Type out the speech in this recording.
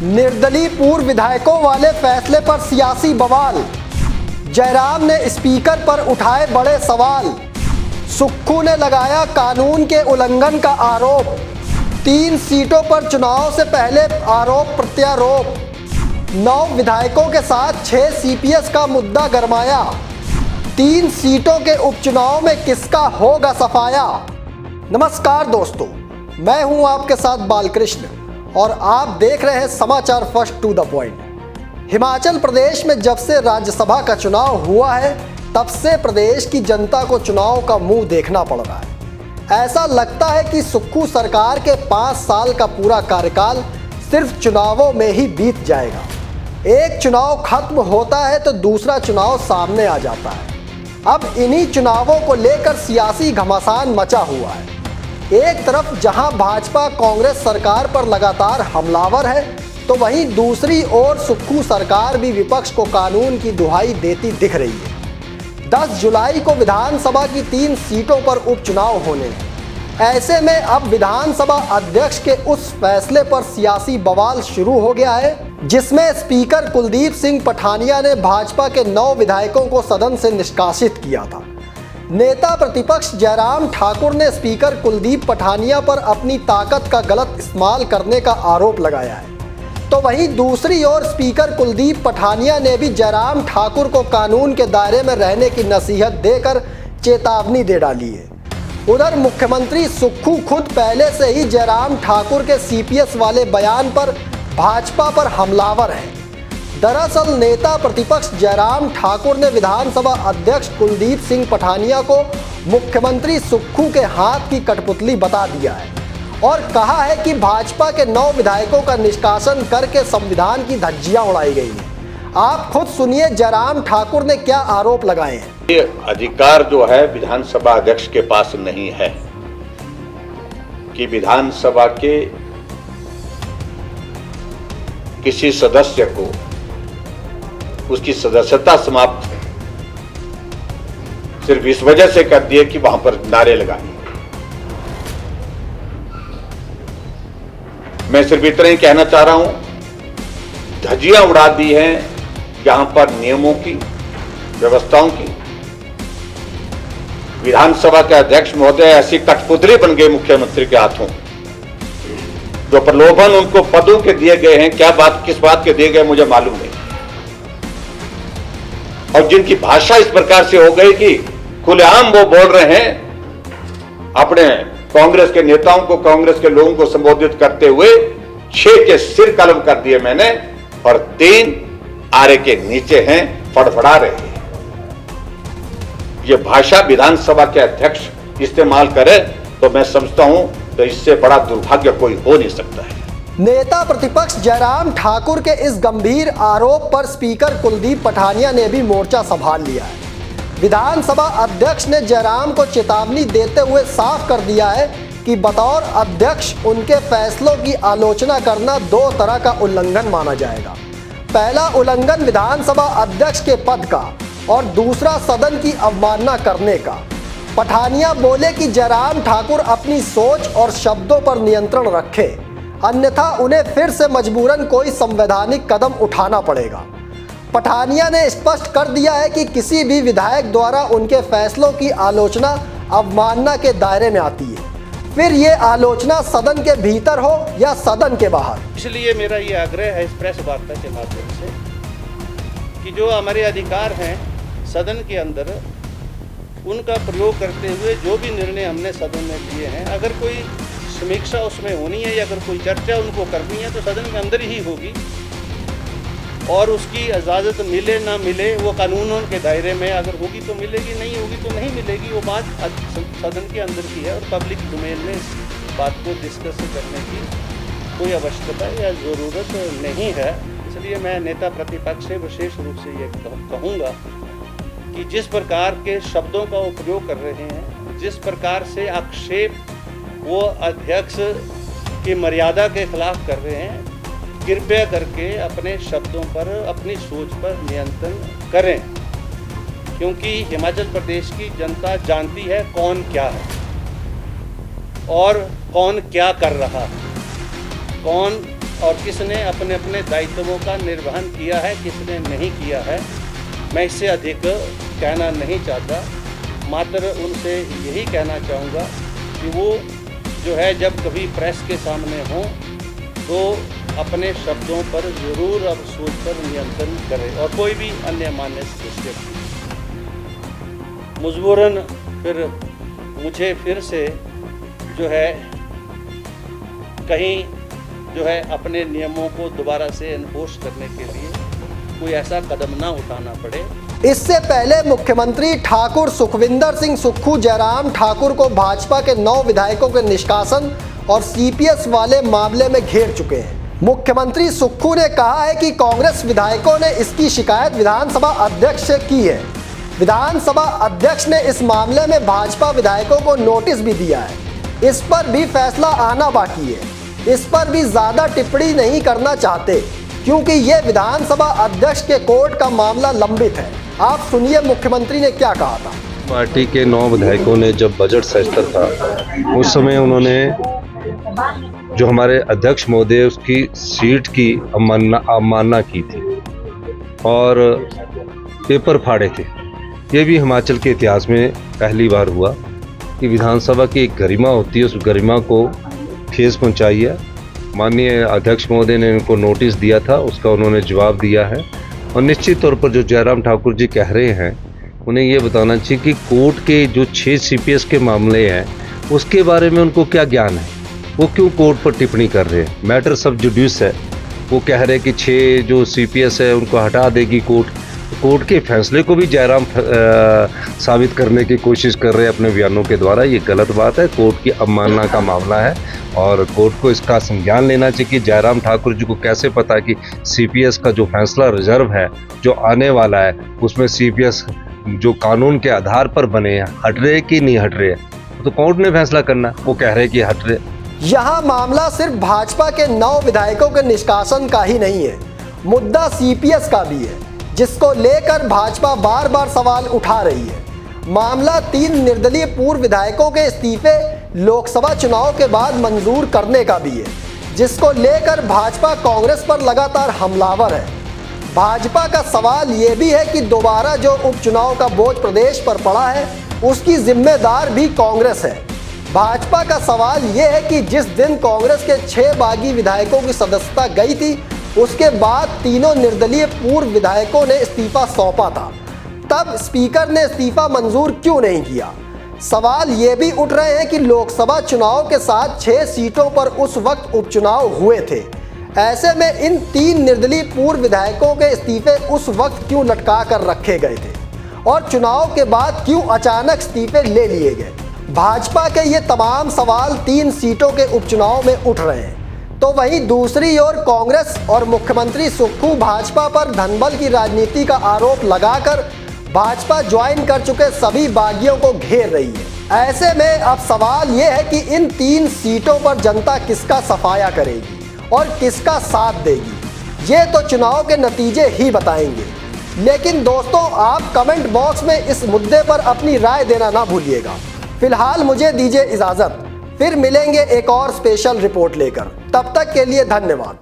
निर्दलीय पूर्व विधायकों वाले फैसले पर सियासी बवाल। जयराम ने स्पीकर पर उठाए बड़े सवाल। सुक्खू ने लगाया कानून के उल्लंघन का आरोप। 3 सीटों पर चुनाव से पहले आरोप प्रत्यारोप। 9 विधायकों के साथ 6 सीपीएस का मुद्दा गरमाया। 3 सीटों के उपचुनाव में किसका होगा सफाया। नमस्कार दोस्तों, मैं हूं आपके साथ बालकृष्ण और आप देख रहे हैं समाचार first to the point. Himachal Pradesh में जब से राज्यसभा का चुनाव हुआ है तब से प्रदेश की जनता को चुनाव का मुंह देखना पड़ रहा है। ऐसा लगता है कि सुक्खू सरकार के 5 साल का पूरा कार्यकाल सिर्फ चुनावों में ही बीत जाएगा। एक चुनाव खत्म होता है तो दूसरा चुनाव सामने आ जाता है। अब इन्हीं चुनावों को लेकर सियासी घमासान मचा हुआ है। एक तरफ जहां भाजपा कांग्रेस सरकार पर लगातार हमलावर है तो वहीं दूसरी ओर सुक्खू सरकार भी विपक्ष को कानून की दुहाई देती दिख रही है। 10 जुलाई को विधानसभा की 3 सीटों पर उपचुनाव होने हैं। ऐसे में अब विधानसभा अध्यक्ष के उस फैसले पर सियासी बवाल शुरू हो गया है जिसमें स्पीकर कुलदीप सिंह पठानिया ने भाजपा के 9 विधायकों को सदन से निष्कासित किया था। नेता प्रतिपक्ष जयराम ठाकुर ने स्पीकर कुलदीप पठानिया पर अपनी ताकत का गलत इस्तेमाल करने का आरोप लगाया है, तो वहीं दूसरी ओर स्पीकर कुलदीप पठानिया ने भी जयराम ठाकुर को कानून के दायरे में रहने की नसीहत देकर चेतावनी दे डाली है। उधर मुख्यमंत्री सुक्खू खुद पहले से ही जयराम ठाकुर के सीपीएस वाले बयान पर भाजपा पर हमलावर हैं। दरअसल नेता प्रतिपक्ष जयराम ठाकुर ने विधानसभा अध्यक्ष कुलदीप सिंह पठानिया को मुख्यमंत्री सुक्खू के हाथ की कठपुतली बता दिया है और कहा है कि भाजपा के 9 विधायकों का निष्कासन करके संविधान की धज्जियां उड़ाई गई हैं। आप खुद सुनिए जयराम ठाकुर ने क्या आरोप लगाए हैं। ये अधिकार जो है विधानसभा अध्यक्ष के पास नहीं है कि विधानसभा के किसी सदस्य को उसकी सदस्यता समाप्त सिर्फ इस वजह से कर दिए कि वहां पर नारे लगाए। मैं सिर्फ इतना ही कहना चाह रहा हूं, धज्जियां उड़ा दी हैं यहां पर नियमों की, व्यवस्थाओं की। विधानसभा के अध्यक्ष महोदय ऐसी कठपुतली बन गए मुख्यमंत्री के हाथों, जो प्रलोभन उनको पदों के दिए गए हैं। क्या बात, किस बात के दिए गए मुझे मालूम नहीं। और जिनकी भाषा इस प्रकार से हो गई कि खुलेआम वो बोल रहे हैं अपने कांग्रेस के नेताओं को, कांग्रेस के लोगों को संबोधित करते हुए 6 के सिर कलम कर दिए मैंने और 3 आरे के नीचे हैं, फड़फड़ा रहे हैं। ये भाषा विधानसभा के अध्यक्ष इस्तेमाल करे तो मैं समझता हूं तो इससे बड़ा दुर्भाग्य कोई हो नहीं सकता है। नेता प्रतिपक्ष जयराम ठाकुर के इस गंभीर आरोप पर स्पीकर कुलदीप पठानिया ने भी मोर्चा संभाल लिया है। विधानसभा अध्यक्ष ने जयराम को चेतावनी देते हुए साफ कर दिया है कि बतौर अध्यक्ष उनके फैसलों की आलोचना करना 2 तरह का उल्लंघन माना जाएगा। पहला उल्लंघन विधानसभा अध्यक्ष के पद का और दूसरा सदन की अवमानना करने का। पठानिया बोले कि जयराम ठाकुर अपनी सोच और शब्दों पर नियंत्रण रखे, अन्यथा उन्हें फिर से मजबूरन कोई संवैधानिक कदम उठाना पड़ेगा। पठानिया ने स्पष्ट कर दिया है कि किसी भी विधायक द्वारा उनके फैसलों की आलोचना अवमानना के दायरे में आती है, फिर ये आलोचना सदन के भीतर हो या सदन के बाहर। इसलिए मेरा ये आग्रह है इस प्रेस वार्ता के माध्यम से कि जो हमारे अधिकार हैं सदन के अंदर, उनका प्रयोग करते हुए जो भी निर्णय हमने सदन में लिए हैं, अगर कोई समीक्षा उसमें होनी है या अगर कोई चर्चा उनको करनी है तो सदन के अंदर ही होगी और उसकी इजाज़त मिले ना मिले वो कानूनों के दायरे में अगर होगी तो मिलेगी, नहीं होगी तो नहीं मिलेगी। वो बात सदन के अंदर की है और पब्लिक डोमेन में इस बात को डिस्कस करने की कोई आवश्यकता या ज़रूरत नहीं है। इसलिए मैं नेता प्रतिपक्ष से विशेष रूप से ये कहूँगा कि जिस प्रकार के शब्दों का वो प्रयोग कर रहे हैं, जिस प्रकार से आक्षेप वो अध्यक्ष की मर्यादा के खिलाफ कर रहे हैं, कृपया करके अपने शब्दों पर, अपनी सोच पर नियंत्रण करें, क्योंकि हिमाचल प्रदेश की जनता जानती है कौन क्या है और कौन क्या कर रहा है, कौन और किसने अपने अपने दायित्वों का निर्वहन किया है, किसने नहीं किया है, मैं इससे अधिक कहना नहीं चाहता। मात्र उनसे यही कहना चाहूँगा कि वो जो है जब कभी प्रेस के सामने हों तो अपने शब्दों पर ज़रूर अब सोच कर नियंत्रण करें और कोई भी अन्य मान्य दृष्टि मजबूरन फिर मुझे फिर से जो है कहीं जो है अपने नियमों को दोबारा से एनफोर्स करने के लिए कोई ऐसा कदम ना उठाना पड़े। इससे पहले मुख्यमंत्री ठाकुर सुखविंदर सिंह सुक्खू जयराम ठाकुर को भाजपा के 9 विधायकों के निष्कासन और सीपीएस वाले मामले में घेर चुके हैं। मुख्यमंत्री सुक्खू ने कहा है कि कांग्रेस विधायकों ने इसकी शिकायत विधानसभा अध्यक्ष से की है। विधानसभा अध्यक्ष ने इस मामले में भाजपा विधायकों को नोटिस भी दिया है। इस पर भी फैसला आना बाकी है। इस पर भी ज्यादा टिप्पणी नहीं करना चाहते क्योंकि ये विधानसभा अध्यक्ष के कोर्ट का मामला लंबित है। आप सुनिए मुख्यमंत्री ने क्या कहा था। पार्टी के 9 विधायकों ने जब बजट सेशन था उस समय उन्होंने जो हमारे अध्यक्ष महोदय उसकी सीट की अवमानना की थी और पेपर फाड़े थे। ये भी हिमाचल के इतिहास में पहली बार हुआ कि विधानसभा की एक गरिमा होती है, उस गरिमा को ठेस पहुंचाई है। माननीय अध्यक्ष महोदय ने उनको नोटिस दिया था, उसका उन्होंने जवाब दिया है और निश्चित तौर पर जो जयराम ठाकुर जी कह रहे हैं उन्हें ये बताना चाहिए कि कोर्ट के जो 6 सीपीएस के मामले हैं उसके बारे में उनको क्या ज्ञान है, वो क्यों कोर्ट पर टिप्पणी कर रहे हैं। मैटर सब जुडिस है, वो कह रहे हैं कि 6 जो सीपीएस है उनको हटा देगी कोर्ट। कोर्ट के फैसले को भी जयराम साबित करने की कोशिश कर रहे हैं अपने बयानों के द्वारा। ये गलत बात है, कोर्ट की अवमानना का मामला है और कोर्ट को इसका संज्ञान लेना चाहिए कि जयराम ठाकुर जी को कैसे पता कि सीपीएस का जो फैसला रिजर्व है जो आने वाला है उसमें सीपीएस जो कानून के आधार पर बने हैं हट रहे कि नहीं हट रहे, तो कोर्ट ने फैसला करना। वो कह रहे कि हट रहे। यहाँ मामला सिर्फ भाजपा के 9 विधायकों के निष्कासन का ही नहीं है, मुद्दा सीपीएस का भी है जिसको लेकर भाजपा बार बार सवाल उठा रही है। मामला 3 निर्दलीय पूर्व विधायकों के इस्तीफे लोकसभा चुनाव के बाद मंजूर करने का भी है, जिसको लेकर भाजपा कांग्रेस पर लगातार हमलावर है। भाजपा का सवाल ये भी है कि दोबारा जो उपचुनाव का बोझ प्रदेश पर पड़ा है उसकी जिम्मेदार भी कांग्रेस है। भाजपा का सवाल ये है कि जिस दिन कांग्रेस के 6 बागी विधायकों की सदस्यता गई थी उसके बाद तीनों निर्दलीय पूर्व विधायकों ने इस्तीफा सौंपा था, तब स्पीकर ने इस्तीफा मंजूर क्यों नहीं किया। सवाल ये भी उठ रहे हैं कि लोकसभा चुनाव के साथ 6 सीटों पर उस वक्त उपचुनाव हुए थे। ऐसे में इन 3 निर्दलीय पूर्व विधायकों के इस्तीफे उस वक्त क्यों लटका कर रखे गए थे और चुनाव के बाद क्यों अचानक इस्तीफे ले लिए गए। भाजपा के ये तमाम सवाल 3 सीटों के उपचुनाव में उठ रहे हैं। तो वहीं दूसरी ओर कांग्रेस और मुख्यमंत्री सुक्खू भाजपा पर धनबल की राजनीति का आरोप लगाकर भाजपा ज्वाइन कर चुके सभी बागियों को घेर रही है। ऐसे में अब सवाल ये है कि इन 3 सीटों पर जनता किसका सफाया करेगी और किसका साथ देगी, ये तो चुनाव के नतीजे ही बताएंगे। लेकिन दोस्तों, आप कमेंट बॉक्स में इस मुद्दे पर अपनी राय देना ना भूलिएगा। फिलहाल मुझे दीजिए इजाजत, फिर मिलेंगे एक और स्पेशल रिपोर्ट लेकर। तब तक के लिए धन्यवाद।